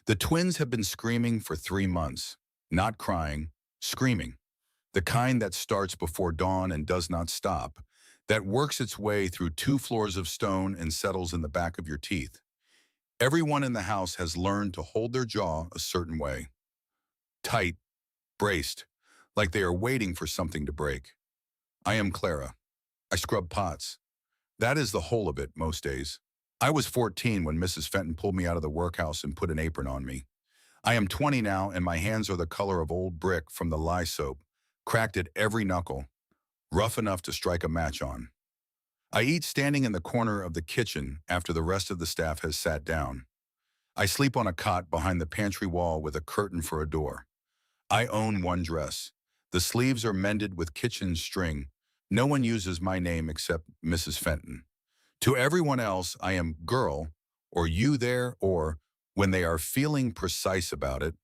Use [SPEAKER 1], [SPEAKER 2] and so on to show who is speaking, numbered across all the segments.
[SPEAKER 1] The twins have been screaming for 3 months. Not crying, screaming. The kind that starts before dawn and does not stop, that works its way through 2 floors of stone and settles in the back of your teeth. Everyone in the house has learned to hold their jaw a certain way. Tight, braced, like they are waiting for something to break. I am Clara. I scrub pots. That is the whole of it most days. I was 14 when Mrs. Fenton pulled me out of the workhouse and put an apron on me. I am 20 now, and my hands are the color of old brick from the lye soap, cracked at every knuckle, rough enough to strike a match on. I eat standing in the corner of the kitchen after the rest of the staff has sat down. I sleep on a cot behind the pantry wall with a curtain for a door. I own one dress. The sleeves are mended with kitchen string. No one uses my name except Mrs. Fenton. To everyone else, I am girl, or you there, or, when they are feeling precise about it,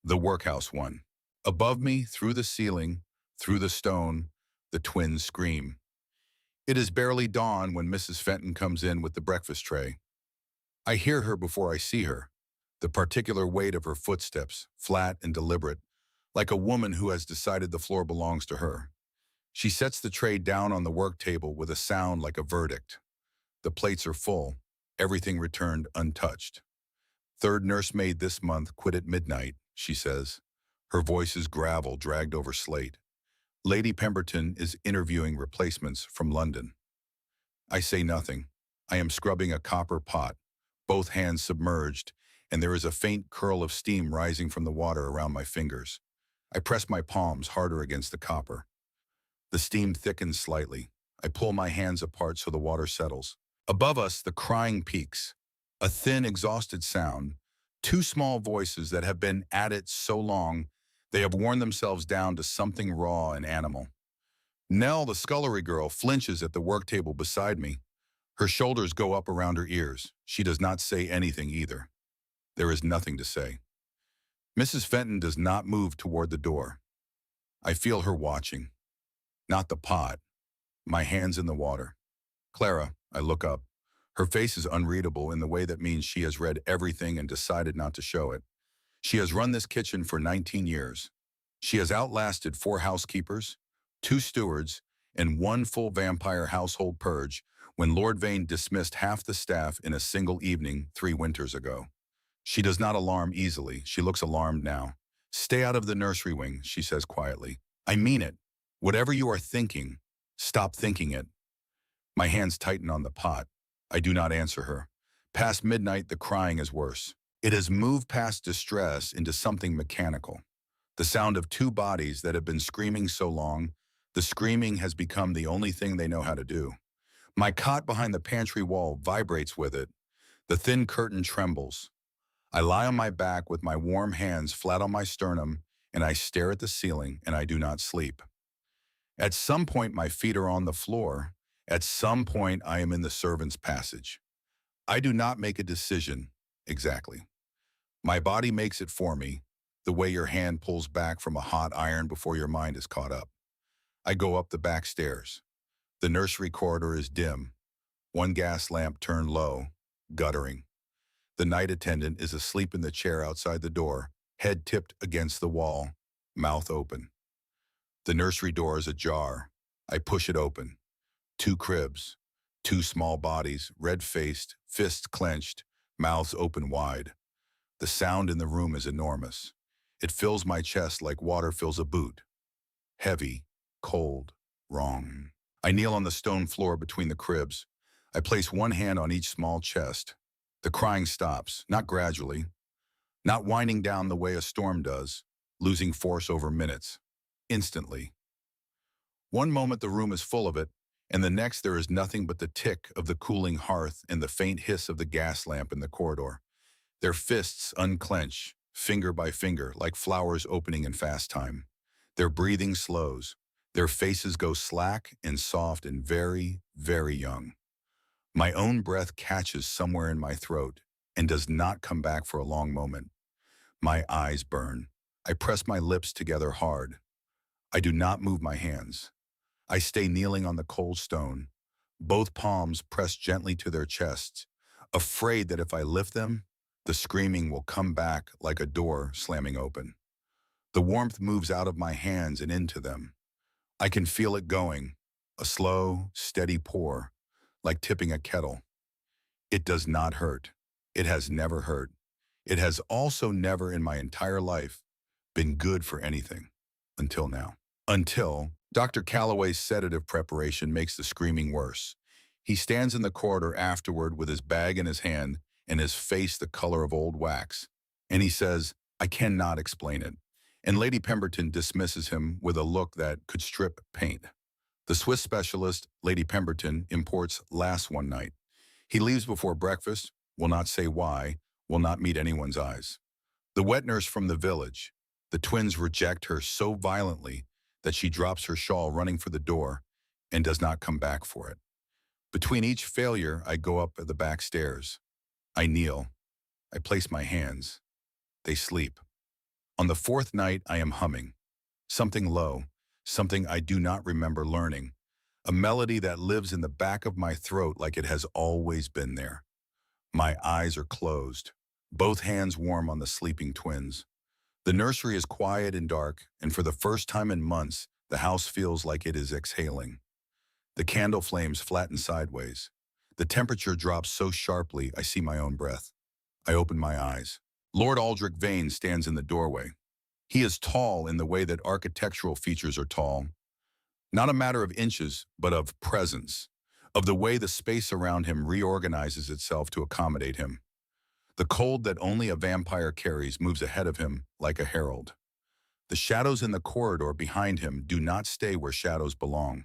[SPEAKER 1] the workhouse one. Above me, through the ceiling, through the stone, the twins scream. It is barely dawn when Mrs. Fenton comes in with the breakfast tray. I hear her before I see her, the particular weight of her footsteps, flat and deliberate, like a woman who has decided the floor belongs to her. She sets the tray down on the work table with a sound like a verdict. The plates are full, everything returned untouched. Third nursemaid this month quit at midnight, she says. Her voice is gravel dragged over slate. Lady Pemberton is interviewing replacements from London. I say nothing. I am scrubbing a copper pot, both hands submerged, and there is a faint curl of steam rising from the water around my fingers. I press my palms harder against the copper. The steam thickens slightly. I pull my hands apart so the water settles. Above us, the crying peaks. A thin, exhausted sound. 2 small voices that have been at it so long, they have worn themselves down to something raw and animal. Nell, the scullery girl, flinches at the work table beside me. Her shoulders go up around her ears. She does not say anything either. There is nothing to say. Mrs. Fenton does not move toward the door. I feel her watching. Not the pot. My hands in the water. Clara, I look up. Her face is unreadable in the way that means she has read everything and decided not to show it. She has run this kitchen for 19 years. She has outlasted 4 housekeepers, 2 stewards, and 1 full vampire household purge when Lord Vane dismissed half the staff in a single evening 3 winters ago. She does not alarm easily. She looks alarmed now. Stay out of the nursery wing, she says quietly. I mean it. Whatever you are thinking, stop thinking it. My hands tighten on the pot. I do not answer her. Past midnight, the crying is worse. It has moved past distress into something mechanical. The sound of 2 bodies that have been screaming so long, the screaming has become the only thing they know how to do. My cot behind the pantry wall vibrates with it. The thin curtain trembles. I lie on my back with my warm hands flat on my sternum, and I stare at the ceiling, and I do not sleep. At some point, my feet are on the floor. At some point, I am in the servants' passage. I do not make a decision, exactly. My body makes it for me, the way your hand pulls back from a hot iron before your mind is caught up. I go up the back stairs. The nursery corridor is dim. 1 gas lamp turned low, guttering. The night attendant is asleep in the chair outside the door, head tipped against the wall, mouth open. The nursery door is ajar. I push it open. 2 cribs, 2 small bodies, red-faced, fists clenched, mouths open wide. The sound in the room is enormous. It fills my chest like water fills a boot. Heavy, cold, wrong. I kneel on the stone floor between the cribs. I place 1 hand on each small chest. The crying stops, not gradually, not winding down the way a storm does, losing force over minutes. Instantly. One moment the room is full of it, and the next there is nothing but the tick of the cooling hearth and the faint hiss of the gas lamp in the corridor. Their fists unclench, finger by finger, like flowers opening in fast time. Their breathing slows. Their faces go slack and soft and very, very young. My own breath catches somewhere in my throat and does not come back for a long moment. My eyes burn. I press my lips together hard. I do not move my hands. I stay kneeling on the cold stone, both palms pressed gently to their chests, afraid that if I lift them, The screaming will come back like a door slamming open. The warmth moves out of my hands and into them. I can feel it going, a slow, steady pour, like tipping a kettle. It does not hurt. It has never hurt. It has also never in my entire life been good for anything, until now. Until Dr. Calloway's sedative preparation makes the screaming worse. He stands in the corridor afterward with his bag in his hand and his face the color of old wax. And he says, "I cannot explain it." And Lady Pemberton dismisses him with a look that could strip paint. The Swiss specialist, Lady Pemberton, imports last one night. He leaves before breakfast, will not say why, will not meet anyone's eyes. The wet nurse from the village. The twins reject her so violently that she drops her shawl running for the door and does not come back for it. Between each failure, I go up the back stairs. I kneel. I place my hands. They sleep. On the fourth night, I am humming. Something low, something I do not remember learning. A melody that lives in the back of my throat like it has always been there. My eyes are closed, both hands warm on the sleeping twins. The nursery is quiet and dark, and for the first time in months, the house feels like it is exhaling. The candle flames flatten sideways. The temperature drops so sharply I see my own breath. I open my eyes. Lord Aldric Vane stands in the doorway. He is tall in the way that architectural features are tall. Not a matter of inches, but of presence, of the way the space around him reorganizes itself to accommodate him. The cold that only a vampire carries moves ahead of him like a herald. The shadows in the corridor behind him do not stay where shadows belong.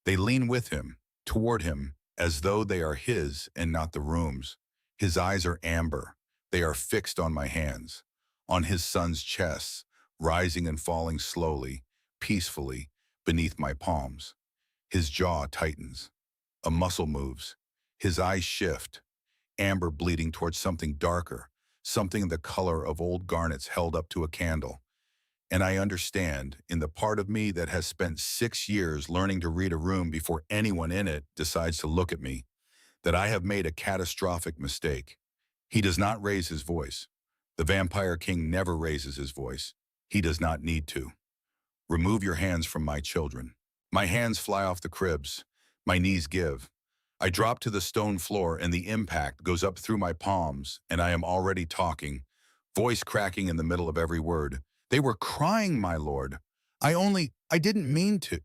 [SPEAKER 1] They lean with him, toward him, as though they are his and not the room's. His eyes are amber. They are fixed on my hands, on his son's chests, rising and falling slowly, peacefully, beneath my palms. His jaw tightens. A muscle moves. His eyes shift, amber bleeding towards something darker, something the color of old garnets held up to a candle. And I understand, in the part of me that has spent 6 years learning to read a room before anyone in it decides to look at me, that I have made a catastrophic mistake. He does not raise his voice. The Vampire King never raises his voice. He does not need to. Remove your hands from my children. My hands fly off the cribs. My knees give. I drop to the stone floor and the impact goes up through my palms and I am already talking, voice cracking in the middle of every word. They were crying, my lord. I didn't mean to.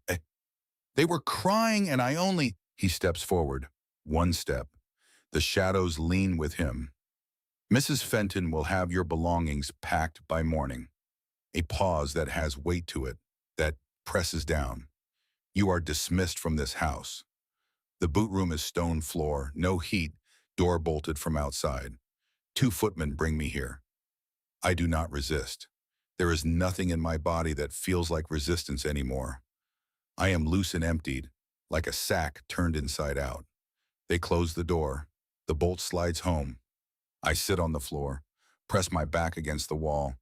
[SPEAKER 1] They were crying and He steps forward. One step. The shadows lean with him. Mrs. Fenton will have your belongings packed by morning. A pause that has weight to it, that presses down. You are dismissed from this house. The boot room is stone floor, no heat, door bolted from outside. 2 footmen bring me here. I do not resist. There is nothing in my body that feels like resistance anymore. I am loose and emptied, like a sack turned inside out. They close the door. The bolt slides home. I sit on the floor, press my back against the wall,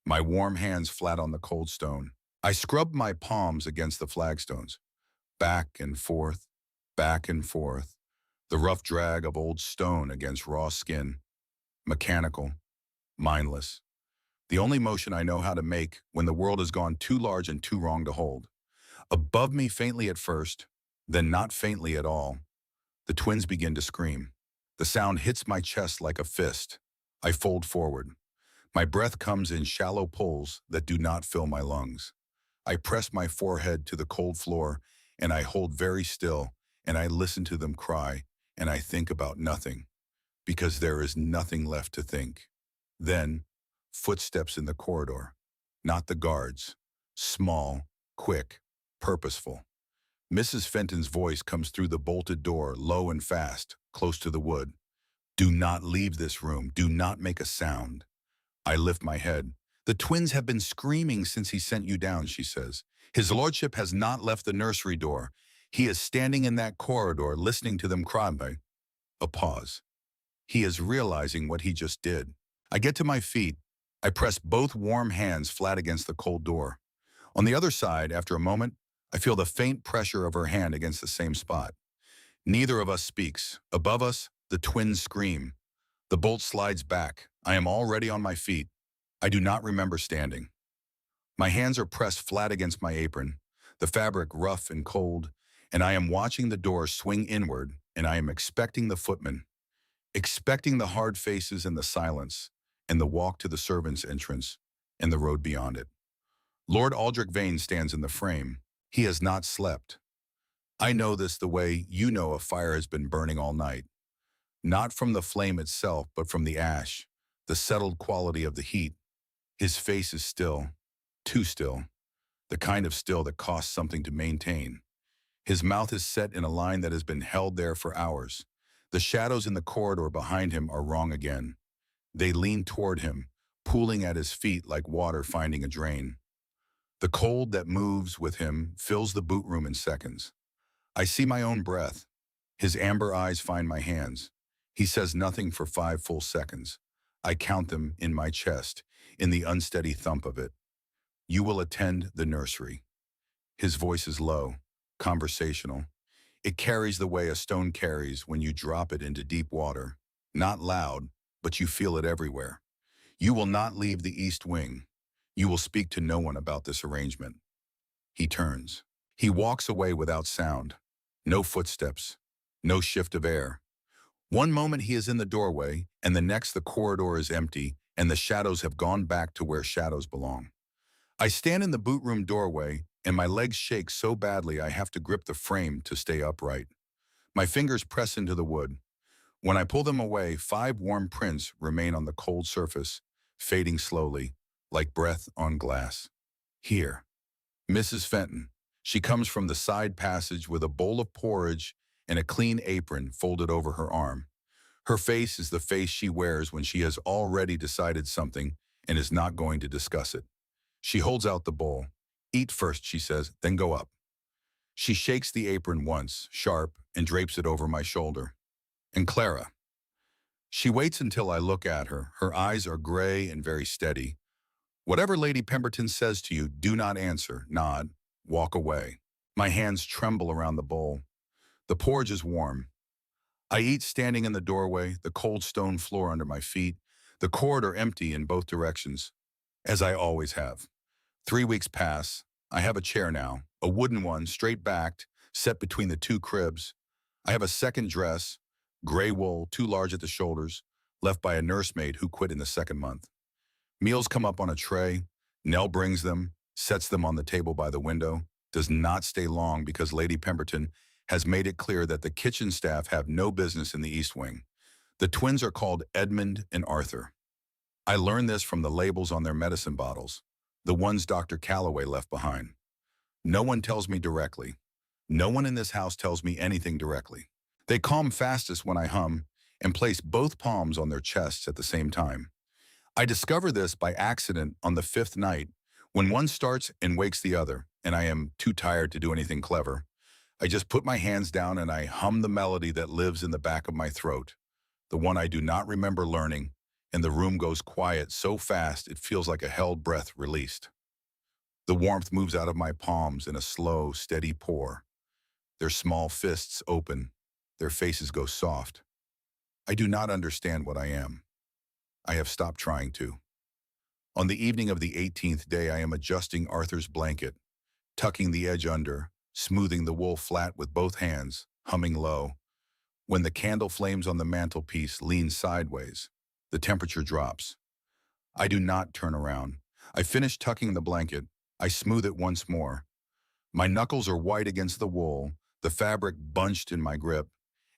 [SPEAKER 1] my warm hands flat on the cold stone. I scrub my palms against the flagstones, back and forth, the rough drag of old stone against raw skin, mechanical, mindless. The only motion I know how to make when the world has gone too large and too wrong to hold. Above me faintly at first, then not faintly at all. The twins begin to scream. The sound hits my chest like a fist. I fold forward. My breath comes in shallow pulls that do not fill my lungs. I press my forehead to the cold floor, and I hold very still, and I listen to them cry, and I think about nothing, because there is nothing left to think. Then, footsteps in the corridor. Not the guards. Small, quick, purposeful. Mrs. Fenton's voice comes through the bolted door, low and fast, close to the wood. Do not leave this room. Do not make a sound. I lift my head. The twins have been screaming since he sent you down, she says. His lordship has not left the nursery door. He is standing in that corridor listening to them cry. A pause. He is realizing what he just did. I get to my feet. I press both warm hands flat against the cold door. On the other side, after a moment, I feel the faint pressure of her hand against the same spot. Neither of us speaks. Above us, the twins scream. The bolt slides back. I am already on my feet. I do not remember standing. My hands are pressed flat against my apron, the fabric rough and cold, and I am watching the door swing inward, and I am expecting the footman, expecting the hard faces and the silence, and the walk to the servants' entrance, and the road beyond it. Lord Aldric Vane stands in the frame. He has not slept. I know this the way you know a fire has been burning all night. Not from the flame itself, but from the ash, the settled quality of the heat. His face is still, too still, the kind of still that costs something to maintain. His mouth is set in a line that has been held there for hours. The shadows in the corridor behind him are wrong again. They lean toward him, pooling at his feet like water finding a drain. The cold that moves with him fills the boot room in seconds. I see my own breath. His amber eyes find my hands. He says nothing for 5 full seconds. I count them in my chest, in the unsteady thump of it. You will attend the nursery. His voice is low, conversational. It carries the way a stone carries when you drop it into deep water. Not loud, but you feel it everywhere. You will not leave the east wing. You will speak to no one about this arrangement. He turns. He walks away without sound. No footsteps. No shift of air. One moment he is in the doorway, and the next the corridor is empty, and the shadows have gone back to where shadows belong. I stand in the boot room doorway, and my legs shake so badly I have to grip the frame to stay upright. My fingers press into the wood. When I pull them away, 5 warm prints remain on the cold surface, fading slowly, like breath on glass. Here, Mrs. Fenton. She comes from the side passage with a bowl of porridge and a clean apron folded over her arm. Her face is the face she wears when she has already decided something and is not going to discuss it. She holds out the bowl. Eat first, she says, then go up. She shakes the apron once, sharp, and drapes it over my shoulder. And Clara. She waits until I look at her. Her eyes are gray and very steady. Whatever Lady Pemberton says to you, do not answer, nod, walk away. My hands tremble around the bowl. The porridge is warm. I eat standing in the doorway, the cold stone floor under my feet, the corridor empty in both directions, as I always have. 3 weeks pass. I have a chair now, a wooden one, straight-backed, set between the 2 cribs. I have a second dress, gray wool, too large at the shoulders, left by a nursemaid who quit in the 2nd month. Meals come up on a tray. Nell brings them, sets them on the table by the window, does not stay long because Lady Pemberton has made it clear that the kitchen staff have no business in the East Wing. The twins are called Edmund and Arthur. I learned this from the labels on their medicine bottles, the ones Dr. Calloway left behind. No one tells me directly. No one in this house tells me anything directly. They calm fastest when I hum and place both palms on their chests at the same time. I discover this by accident on the 5th night when one starts and wakes the other, and I am too tired to do anything clever. I just put my hands down and I hum the melody that lives in the back of my throat, the one I do not remember learning, and the room goes quiet so fast it feels like a held breath released. The warmth moves out of my palms in a slow, steady pour. Their small fists open. Their faces go soft. I do not understand what I am. I have stopped trying to. On the evening of the 18th day, I am adjusting Arthur's blanket, tucking the edge under, smoothing the wool flat with both hands, humming low. When the candle flames on the mantelpiece lean sideways, the temperature drops. I do not turn around. I finish tucking the blanket. I smooth it once more. My knuckles are white against the wool, the fabric bunched in my grip,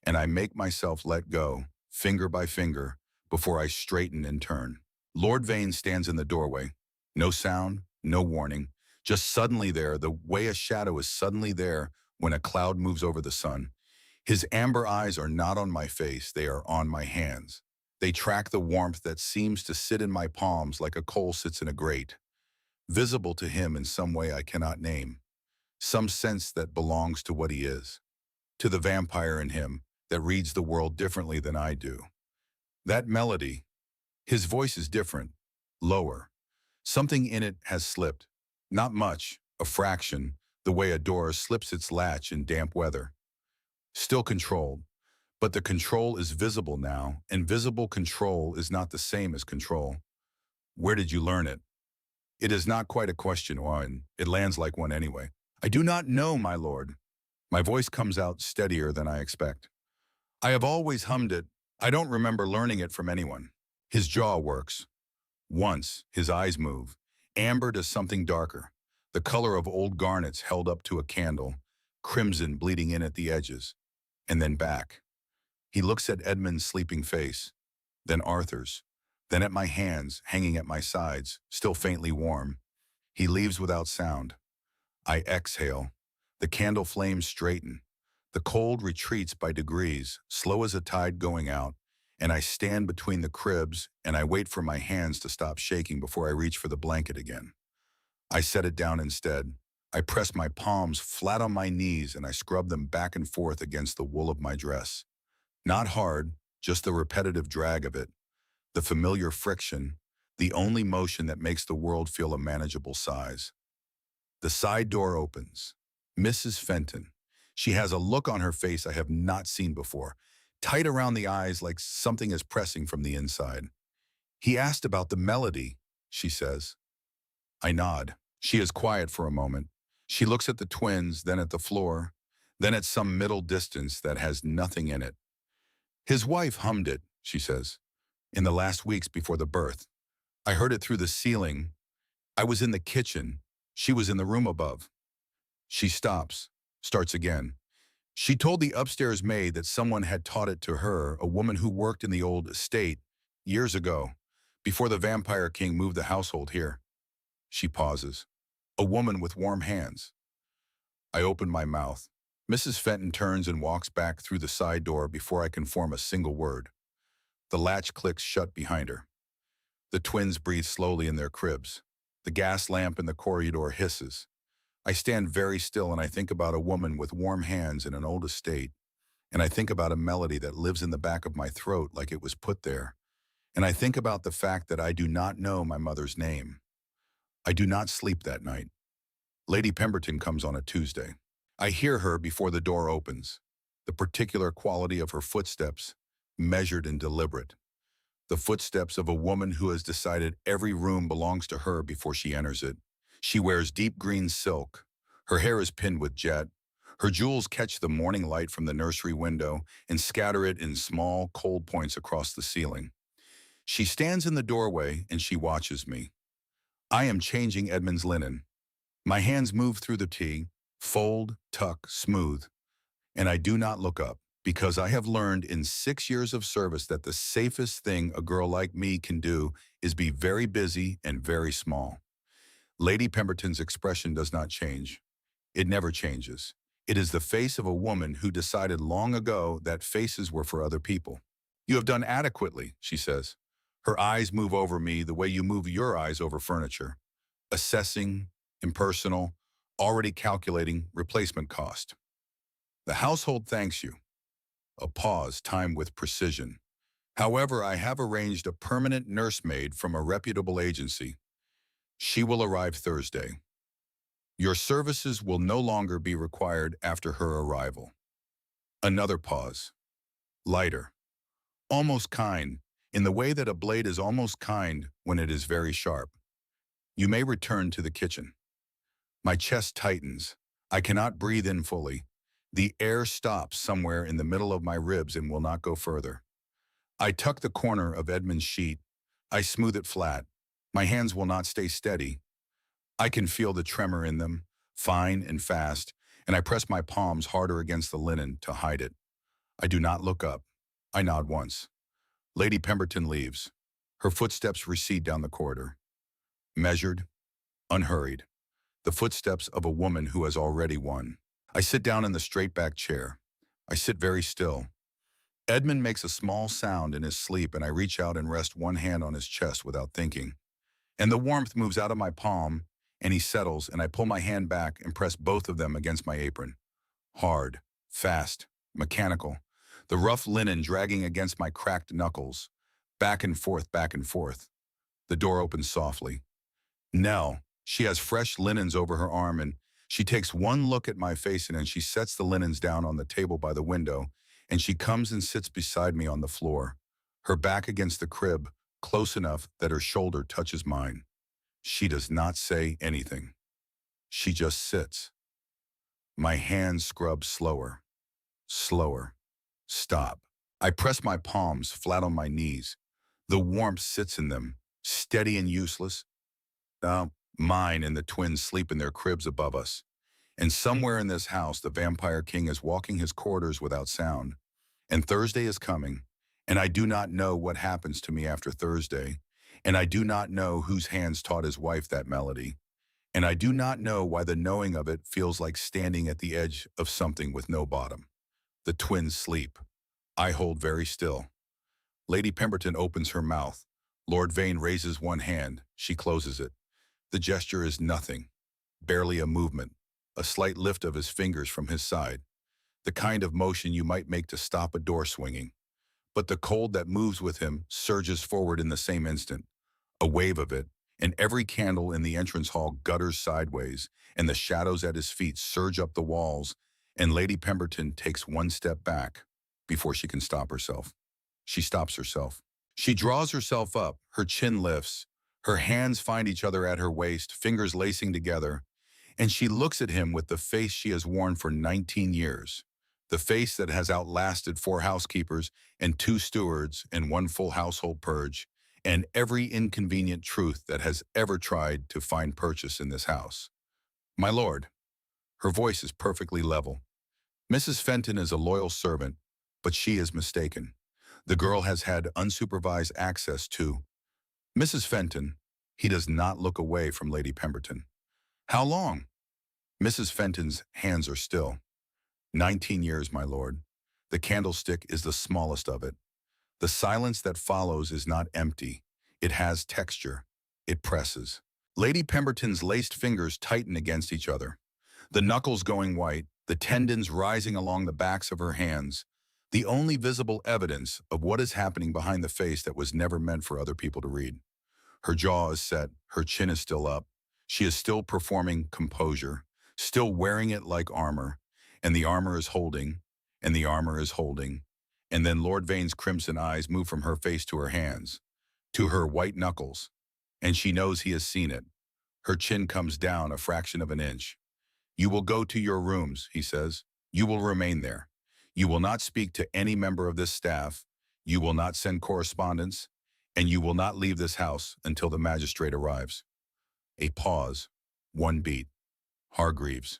[SPEAKER 1] and I make myself let go, finger by finger, before I straighten and turn. Lord Vane stands in the doorway. No sound, no warning, just suddenly there, the way a shadow is suddenly there when a cloud moves over the sun. His amber eyes are not on my face, they are on my hands. They track the warmth that seems to sit in my palms like a coal sits in a grate. Visible to him in some way I cannot name. Some sense that belongs to what he is. To the vampire in him that reads the world differently than I do. That melody, his voice is different, lower. Something in it has slipped. Not much, a fraction, the way a door slips its latch in damp weather. Still controlled, But the control is visible now, and visible control is not the same as control. Where did you learn it? It is not quite a question, and it lands like one anyway. I do not know, my lord. My voice comes out steadier than I expect. I have always hummed it. I don't remember learning it from anyone. His jaw works. Once, his eyes move, amber to something darker, the color of old garnets held up to a candle, crimson bleeding in at the edges, and then back. He looks at Edmund's sleeping face, then Arthur's, then at my hands hanging at my sides, still faintly warm. He leaves without sound. I exhale. The candle flames straighten. The cold retreats by degrees, slow as a tide going out, and I stand between the cribs and I wait for my hands to stop shaking before I reach for the blanket again. I set it down instead. I press my palms flat on my knees and I scrub them back and forth against the wool of my dress. Not hard, just the repetitive drag of it, the familiar friction, the only motion that makes the world feel a manageable size. The side door opens. Mrs. Fenton. She has a look on her face I have not seen before, tight around the eyes like something is pressing from the inside. He asked about the melody, she says. I nod. She is quiet for a moment. She looks at the twins, then at the floor, then at some middle distance that has nothing in it. His wife hummed it, she says, in the last weeks before the birth. I heard it through the ceiling. I was in the kitchen. She was in the room above. She stops, starts again. She told the upstairs maid that someone had taught it to her, a woman who worked in the old estate years ago, before the vampire king moved the household here. She pauses. A woman with warm hands. I open my mouth. Mrs. Fenton turns and walks back through the side door before I can form a single word. The latch clicks shut behind her. The twins breathe slowly in their cribs. The gas lamp in the corridor hisses. I stand very still and I think about a woman with warm hands in an old estate, and I think about a melody that lives in the back of my throat like it was put there, and I think about the fact that I do not know my mother's name. I do not sleep that night. Lady Pemberton comes on a Tuesday. I hear her before the door opens, the particular quality of her footsteps, measured and deliberate. The footsteps of a woman who has decided every room belongs to her before she enters it. She wears deep green silk. Her hair is pinned with jet. Her jewels catch the morning light from the nursery window and scatter it in small, cold points across the ceiling. She stands in the doorway and she watches me. I am changing Edmund's linen. My hands move through the tea, fold, tuck, smooth, and I do not look up, because I have learned in 6 years of service that the safest thing a girl like me can do is be very busy and very small. Lady Pemberton's expression does not change. It never changes. It is the face of a woman who decided long ago that faces were for other people. You have done adequately, she says. Her eyes move over me the way you move your eyes over furniture. Assessing, impersonal, already calculating replacement cost. The household thanks you. A pause timed with precision. However, I have arranged a permanent nursemaid from a reputable agency. She will arrive Thursday. Your services will no longer be required after her arrival. Another pause. Lighter. Almost kind, in the way that a blade is almost kind when it is very sharp. You may return to the kitchen. My chest tightens. I cannot breathe in fully. The air stops somewhere in the middle of my ribs and will not go further. I tuck the corner of Edmund's sheet. I smooth it flat. My hands will not stay steady. I can feel the tremor in them, fine and fast, and I press my palms harder against the linen to hide it. I do not look up. I nod once. Lady Pemberton leaves. Her footsteps recede down the corridor. Measured, unhurried. The footsteps of a woman who has already won. I sit down in the straight-back chair. I sit very still. Edmund makes a small sound in his sleep and I reach out and rest one hand on his chest without thinking. And the warmth moves out of my palm and he settles and I pull my hand back and press both of them against my apron. Hard, fast, mechanical. The rough linen dragging against my cracked knuckles. Back and forth, back and forth. The door opens softly. Nell, she has fresh linens over her arm and she takes one look at my face and then she sets the linens down on the table by the window and she comes and sits beside me on the floor, her back against the crib, close enough that her shoulder touches mine. She does not say anything. She just sits. My hands scrub slower, slower. Stop. I press my palms flat on my knees. The warmth sits in them, steady and useless. Mine and the twins sleep in their cribs above us. And somewhere in this house, the Vampire King is walking his corridors without sound. And Thursday is coming, and I do not know what happens to me after Thursday, and I do not know whose hands taught his wife that melody, and I do not know why the knowing of it feels like standing at the edge of something with no bottom. The twins sleep. I hold very still. Lady Pemberton opens her mouth. Lord Vane raises one hand. She closes it. The gesture is nothing, barely a movement, a slight lift of his fingers from his side, the kind of motion you might make to stop a door swinging. But the cold that moves with him surges forward in the same instant, a wave of it, and every candle in the entrance hall gutters sideways, and the shadows at his feet surge up the walls, and Lady Pemberton takes one step back before she can stop herself. She stops herself. She draws herself up, her chin lifts, her hands find each other at her waist, fingers lacing together, and she looks at him with the face she has worn for 19 years. The face that has outlasted 4 housekeepers and 2 stewards and 1 full household purge, and every inconvenient truth that has ever tried to find purchase in this house. My lord, her voice is perfectly level. Mrs. Fenton is a loyal servant, but she is mistaken. The girl has had unsupervised access to Mrs. Fenton. He does not look away from Lady Pemberton. How long? Mrs. Fenton's hands are still. 19 years, my lord. The candlestick is the smallest of it. The silence that follows is not empty. It has texture. It presses. Lady Pemberton's laced fingers tighten against each other, the knuckles going white, the tendons rising along the backs of her hands, the only visible evidence of what is happening behind the face that was never meant for other people to read. Her jaw is set, her chin is still up. She is still performing composure, still wearing it like armor, and the armor is holding, and the armor is holding, and then Lord Vane's crimson eyes move from her face to her hands, to her white knuckles, and she knows he has seen it. Her chin comes down a fraction of an inch. You will go to your rooms, he says. You will remain there. You will not speak to any member of this staff. You will not send correspondence, and you will not leave this house until the magistrate arrives. A pause. 1 beat. Hargreaves.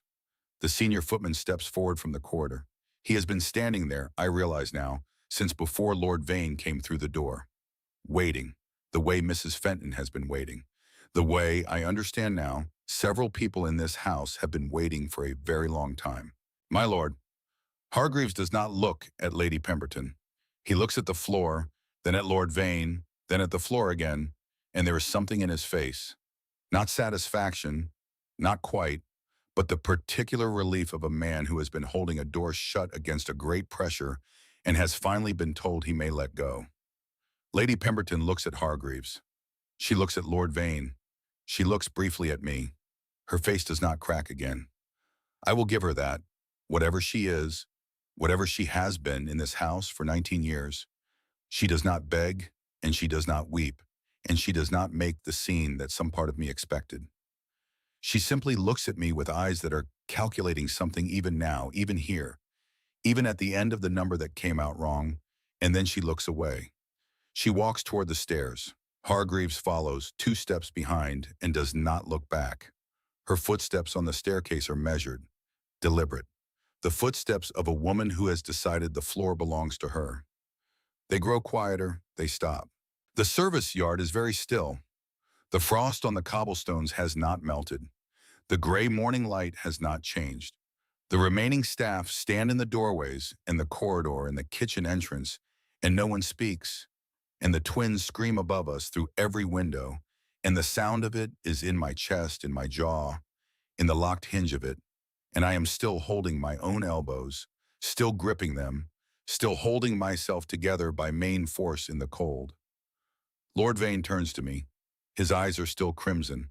[SPEAKER 1] The senior footman steps forward from the corridor. He has been standing there, I realize now, since before Lord Vane came through the door. Waiting, the way Mrs. Fenton has been waiting. The way, I understand now, several people in this house have been waiting for a very long time. My lord. Hargreaves does not look at Lady Pemberton. He looks at the floor, then at Lord Vane, then at the floor again, and there is something in his face. Not satisfaction, not quite, but the particular relief of a man who has been holding a door shut against a great pressure and has finally been told he may let go. Lady Pemberton looks at Hargreaves. She looks at Lord Vane. She looks briefly at me. Her face does not crack again. I will give her that. Whatever she is, whatever she has been in this house for 19 years, she does not beg, and she does not weep, and she does not make the scene that some part of me expected. She simply looks at me with eyes that are calculating something even now, even here, even at the end of the number that came out wrong, and then she looks away. She walks toward the stairs. Hargreaves follows 2 steps behind and does not look back. Her footsteps on the staircase are measured, deliberate. The footsteps of a woman who has decided the floor belongs to her. They grow quieter, they stop. The service yard is very still. The frost on the cobblestones has not melted. The gray morning light has not changed. The remaining staff stand in the doorways, in the corridor, in the kitchen entrance, and no one speaks. And the twins scream above us through every window, and the sound of it is in my chest, in my jaw, in the locked hinge of it, and I am still holding my own elbows, still gripping them, still holding myself together by main force in the cold. Lord Vane turns to me. His eyes are still crimson.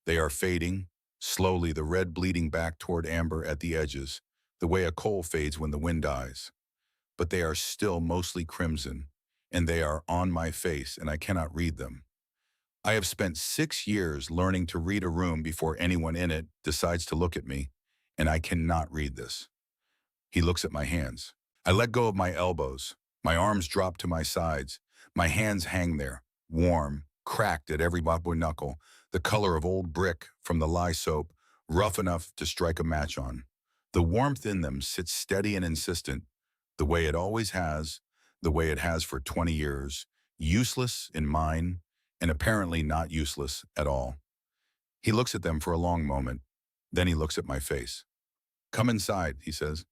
[SPEAKER 1] They are fading, slowly, the red bleeding back toward amber at the edges, the way a coal fades when the wind dies. but they are still mostly crimson, and they are on my face, and I cannot read them. I have spent 6 years learning to read a room before anyone in it decides to look at me, and I cannot read this. He looks at my hands. I let go of my elbows. My arms drop to my sides. My hands hang there, warm, cracked at every bottom knuckle, the color of old brick from the lye soap, rough enough to strike a match on. The warmth in them sits steady and insistent, the way it always has, the way it has for 20 years, useless in mine, and apparently not useless at all. He looks at them for a long moment. Then he looks at my face. "Come inside," he says.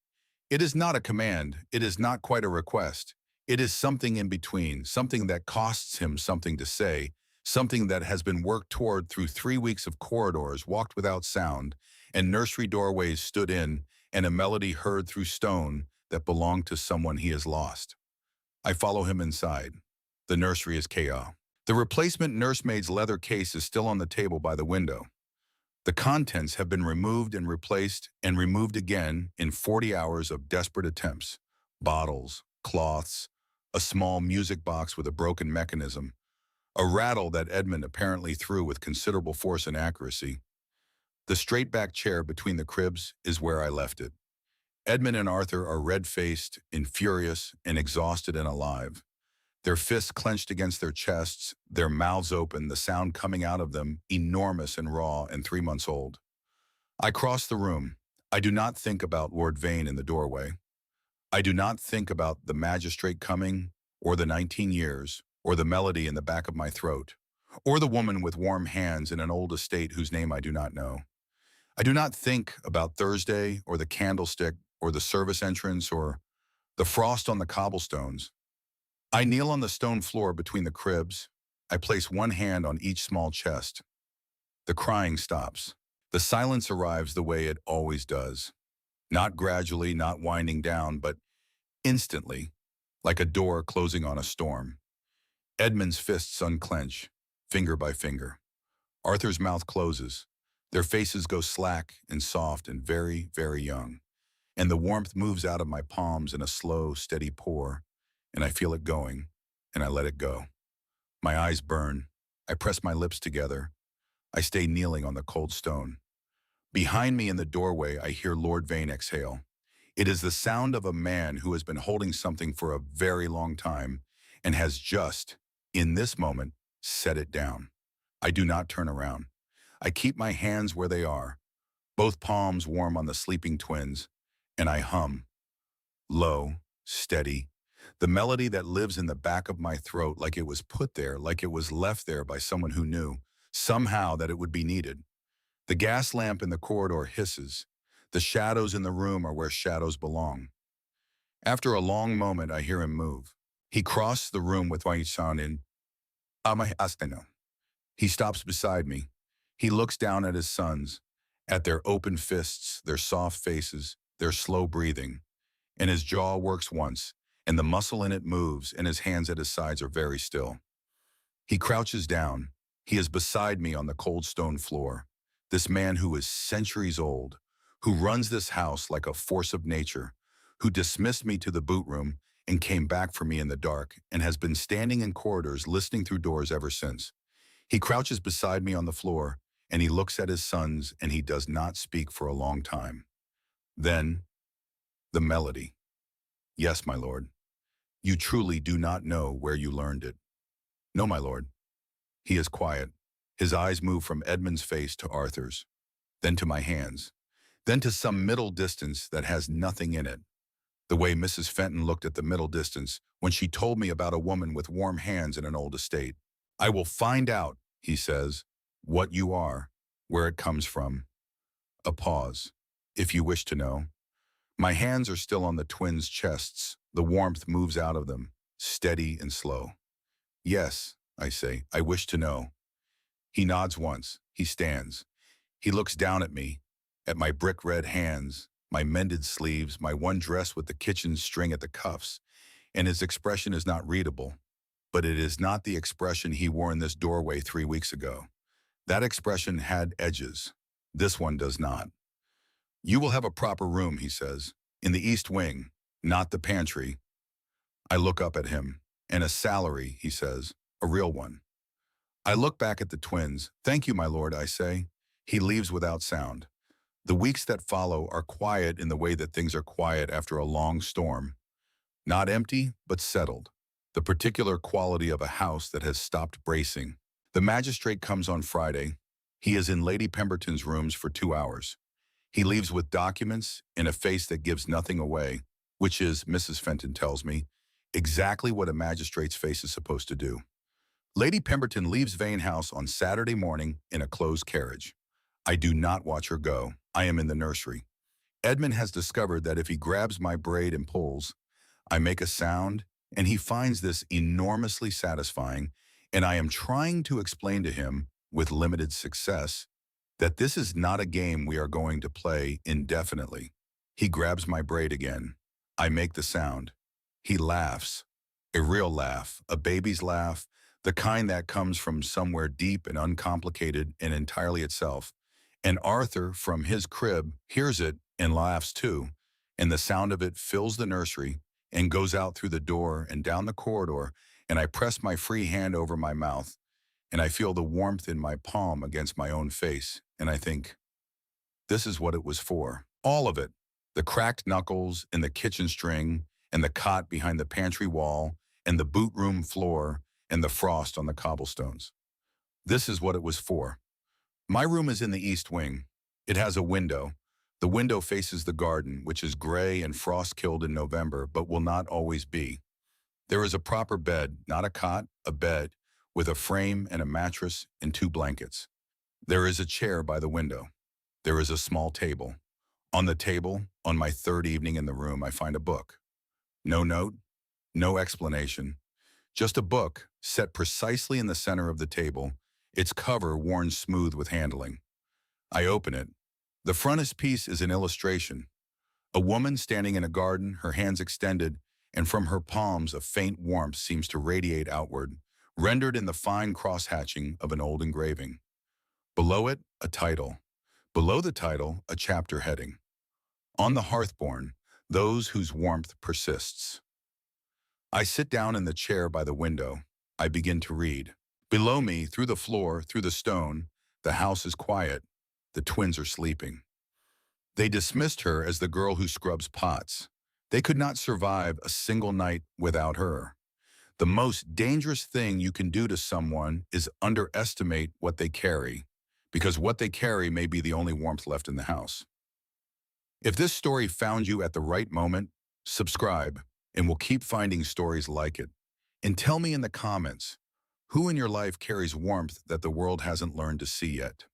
[SPEAKER 1] It is not a command. It is not quite a request. It is something in between, something that costs him something to say, something that has been worked toward through 3 weeks of corridors walked without sound, and nursery doorways stood in, and a melody heard through stone that belonged to someone he has lost. I follow him inside. The nursery is chaos. The replacement nursemaid's leather case is still on the table by the window. The contents have been removed and removed again in 40 hours of desperate attempts. Bottles, cloths, a small music box with a broken mechanism, a rattle that Edmund apparently threw with considerable force and accuracy. The straight-back chair between the cribs is where I left it. Edmund and Arthur are red-faced, infurious, and exhausted and alive. Their fists clenched against their chests, their mouths open, the sound coming out of them enormous and raw and 3 months old. I cross the room. I do not think about Lord Vane in the doorway. I do not think about the magistrate coming, or the 19 years, or the melody in the back of my throat, or the woman with warm hands in an old estate whose name I do not know. I do not think about Thursday, or the candlestick, or the service entrance, or the frost on the cobblestones. I kneel on the stone floor between the cribs. I place one hand on each small chest. The crying stops. The silence arrives the way it always does. Not gradually, not winding down, but instantly, like a door closing on a storm. Edmund's fists unclench, finger by finger. Arthur's mouth closes. Their faces go slack and soft and very, very young. And the warmth moves out of my palms in a slow, steady pour. And I feel it going, and I let it go. My eyes burn. I press my lips together. I stay kneeling on the cold stone. Behind me in the doorway, I hear Lord Vane exhale. It is the sound of a man who has been holding something for a very long time and has just, in this moment, set it down. I do not turn around. I keep my hands where they are, both palms warm on the sleeping twins, and I hum. Low, steady, the melody that lives in the back of my throat like it was put there, like it was left there by someone who knew, somehow, that it would be needed. The gas lamp in the corridor hisses. The shadows in the room are where shadows belong. After a long moment, I hear him move. He crossed the room with my son in Amahastano. He stops beside me. He looks down at his sons, at their open fists, their soft faces, their slow breathing. And his jaw works once, and the muscle in it moves, and his hands at his sides are very still. He crouches down. He is beside me on the cold stone floor. This man who is centuries old, who runs this house like a force of nature, who dismissed me to the boot room and came back for me in the dark, and has been standing in corridors listening through doors ever since. He crouches beside me on the floor, and he looks at his sons, and he does not speak for a long time. Then, the melody. Yes, my lord. You truly do not know where you learned it. No, my lord. He is quiet. His eyes move from Edmund's face to Arthur's, then to my hands, then to some middle distance that has nothing in it. The way Mrs. Fenton looked at the middle distance when she told me about a woman with warm hands in an old estate. I will find out, he says, what you are, where it comes from. A pause, if you wish to know. My hands are still on the twins' chests. The warmth moves out of them, steady and slow. Yes, I say, I wish to know. He nods once. He stands. He looks down at me, at my brick-red hands, my mended sleeves, my one dress with the kitchen string at the cuffs, and his expression is not readable. But it is not the expression he wore in this doorway 3 weeks ago. That expression had edges. This one does not. You will have a proper room, he says, in the east wing, not the pantry. I look up at him. And a salary, he says, a real one. I look back at the twins. Thank you, my lord, I say. He leaves without sound. The weeks that follow are quiet in the way that things are quiet after a long storm. Not empty, but settled. The particular quality of a house that has stopped bracing. The magistrate comes on Friday. He is in Lady Pemberton's rooms for 2 hours. He leaves with documents and a face that gives nothing away, which is, Mrs. Fenton tells me, exactly what a magistrate's face is supposed to do. Lady Pemberton leaves Vane House on Saturday morning in a closed carriage. I do not watch her go. I am in the nursery. Edmund has discovered that if he grabs my braid and pulls, I make a sound, and he finds this enormously satisfying, and I am trying to explain to him, with limited success, that this is not a game we are going to play indefinitely. He grabs my braid again. I make the sound. He laughs. A real laugh, a baby's laugh, the kind that comes from somewhere deep and uncomplicated and entirely itself. And Arthur, from his crib, hears it and laughs too, and the sound of it fills the nursery and goes out through the door and down the corridor, and I press my free hand over my mouth, and I feel the warmth in my palm against my own face, and I think, this is what it was for. All of it. The cracked knuckles and the kitchen string and the cot behind the pantry wall and the boot room floor and the frost on the cobblestones. This is what it was for. My room is in the east wing. It has a window. The window faces the garden, which is gray and frost-killed in November, but will not always be. There is a proper bed, not a cot, a bed, with a frame and a mattress and 2 blankets. There is a chair by the window. There is a small table. On the table, on my 3rd evening in the room, I find a book. No note, no explanation. Just a book, set precisely in the center of the table, its cover worn smooth with handling. I open it. The frontispiece is an illustration. A woman standing in a garden, her hands extended, and from her palms a faint warmth seems to radiate outward, rendered in the fine cross-hatching of an old engraving. Below it, a title. Below the title, a chapter heading. On the hearthborn, those whose warmth persists. I sit down in the chair by the window. I begin to read. Below me, through the floor, through the stone, the house is quiet. The twins are sleeping. They dismissed her as the girl who scrubs pots. They could not survive a single night without her. The most dangerous thing you can do to someone is underestimate what they carry, because what they carry may be the only warmth left in the house. If this story found you at the right moment, subscribe, and we'll keep finding stories like it. And tell me in the comments, who in your life carries warmth that the world hasn't learned to see yet?